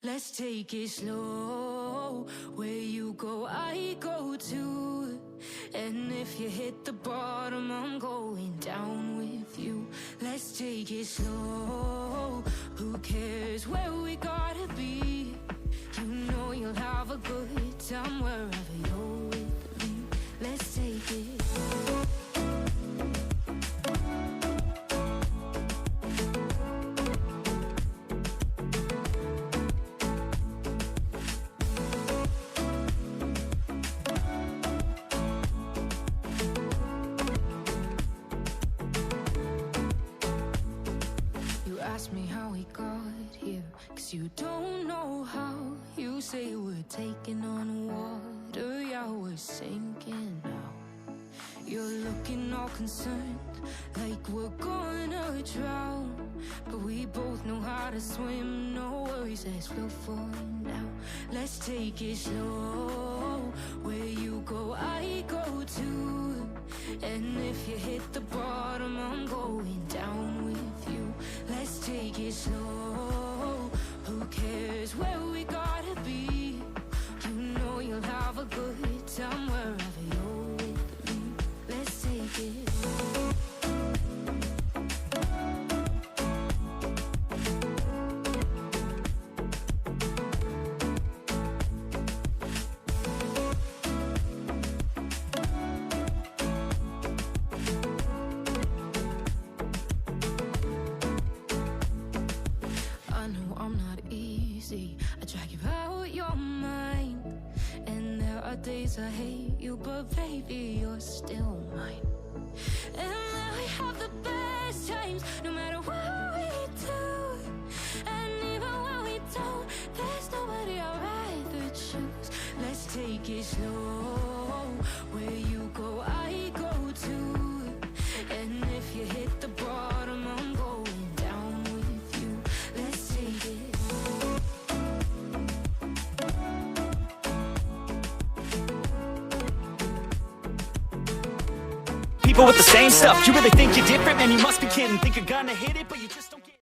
Let's take it slow. Where you go, I go too. And if you hit the bottom, I'm going down with you. Let's take it slow. Who cares where we gotta be? You know you'll have a good time wherever you're with me. Let's take it. Ask me how we got here, 'cause you don't know how. You say we're taking on water, yeah, we're sinking now. You're looking all concerned, like we're gonna drown. But we both know how to swim, no worries, let's float for now. Let's take it slow. Where you go, I go too. And if you hit the bottom, I'm going down with you. Let's take it slow. Who cares where we gotta be? You know you'll have a good time wherever you're with me. Let's take it. I drag you out your mind, and there are days I hate you, but baby, you're still mine. And we have the best times, no matter what we do. And even when we don't, there's nobody I'd rather choose. Let's take it slow. Where you go, I go too. And if you hit the bottom, I'm going down with you. Let's take it. People with the same stuff. You really think you're different? Man, you must be kidding. Think you're gonna hit it, but you just don't.